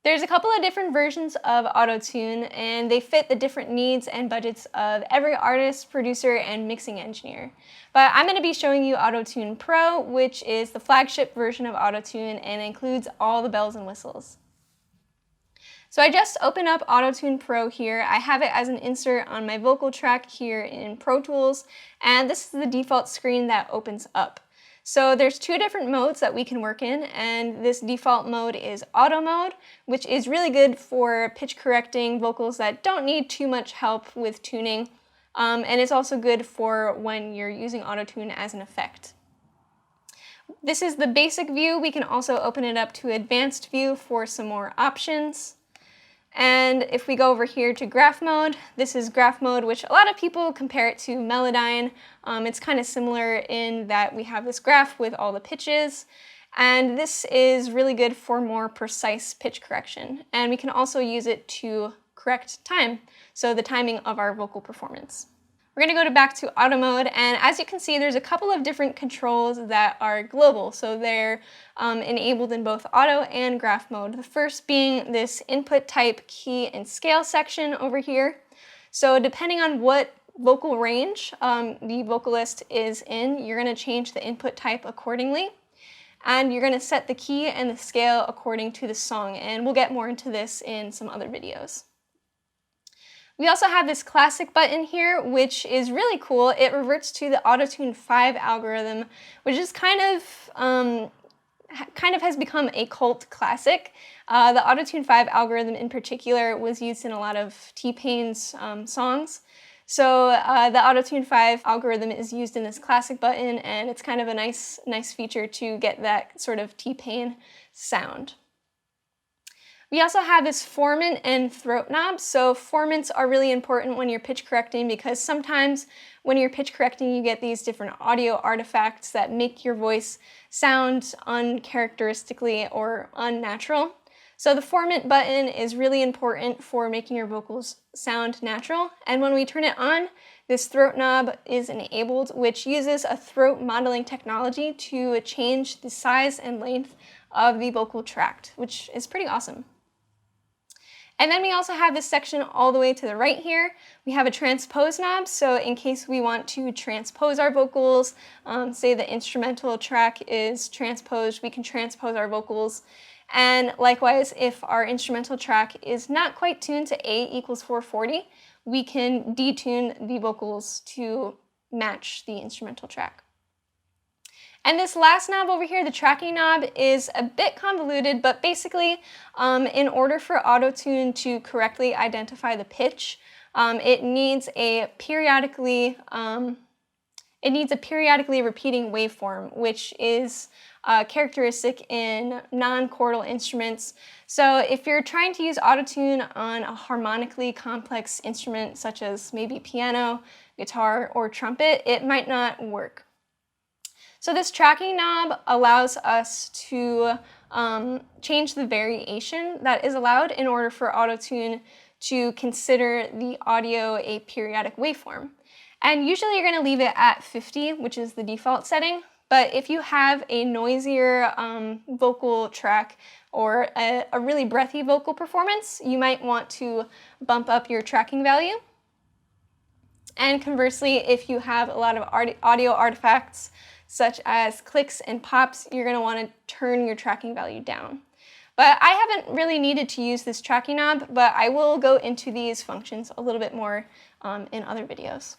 There's a couple of different versions of Auto-Tune, and they fit the different needs and budgets of every artist, producer, and mixing engineer. But I'm going to be showing you Auto-Tune Pro, which is the flagship version of Auto-Tune and includes all the bells and whistles. So I just opened up Auto-Tune Pro here. I have it as an insert on my vocal track here in Pro Tools, and this is the default screen that opens up. So there's two different modes that we can work in, and this default mode is auto mode, which is really good for pitch correcting vocals that don't need too much help with tuning, and it's also good for when you're using auto-tune as an effect. This is the basic view. We can also open it up to advanced view for some more options. And if we go over here to graph mode, this is graph mode, which a lot of people compare it to Melodyne. It's kind of similar in that we have this graph with all the pitches, and this is really good for more precise pitch correction. And we can also use it to correct time, so the timing of our vocal performance. We're going to go back to auto mode, and as you can see, there's a couple of different controls that are global, so they're enabled in both auto and graph mode. The first being this input type, key, and scale section over here. So depending on what vocal range the vocalist is in, you're going to change the input type accordingly, and you're going to set the key and the scale according to the song, and we'll get more into this in some other videos. We also have this classic button here, which is really cool. It reverts to the Auto-Tune 5 algorithm, which is kind of has become a cult classic. The Auto-Tune 5 algorithm in particular was used in a lot of T-Pain's songs. So the Auto-Tune 5 algorithm is used in this classic button, and it's kind of a nice feature to get that sort of T-Pain sound. We also have this formant and throat knob. So formants are really important when you're pitch correcting, because sometimes when you're pitch correcting you get these different audio artifacts that make your voice sound uncharacteristically or unnatural. So the formant button is really important for making your vocals sound natural, and when we turn it on, this throat knob is enabled, which uses a throat modeling technology to change the size and length of the vocal tract, which is pretty awesome. And then we also have this section all the way to the right here. We have a transpose knob, so in case we want to transpose our vocals, say the instrumental track is transposed, we can transpose our vocals. And likewise, if our instrumental track is not quite tuned to A equals 440, we can detune the vocals to match the instrumental track. And this last knob over here, the tracking knob, is a bit convoluted, but basically, in order for Auto-Tune to correctly identify the pitch, it needs a periodically repeating waveform, which is characteristic in non-chordal instruments. So if you're trying to use Auto-Tune on a harmonically complex instrument, such as maybe piano, guitar, or trumpet, it might not work. So this tracking knob allows us to change the variation that is allowed in order for Auto-Tune to consider the audio a periodic waveform. And usually you're going to leave it at 50, which is the default setting. But if you have a noisier vocal track or a really breathy vocal performance, you might want to bump up your tracking value. And conversely, if you have a lot of audio artifacts, such as clicks and pops, you're going to want to turn your tracking value down. But I haven't really needed to use this tracking knob, but I will go into these functions a little bit more in other videos.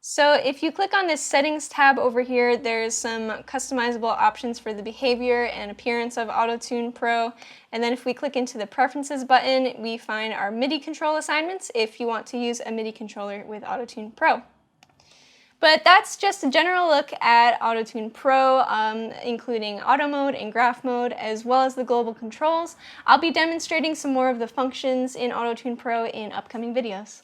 So if you click on this settings tab over here, there's some customizable options for the behavior and appearance of Auto-Tune Pro. And then if we click into the preferences button, we find our MIDI control assignments if you want to use a MIDI controller with Auto-Tune Pro. But that's just a general look at Auto-Tune Pro, including auto mode and graph mode, as well as the global controls. I'll be demonstrating some more of the functions in Auto-Tune Pro in upcoming videos.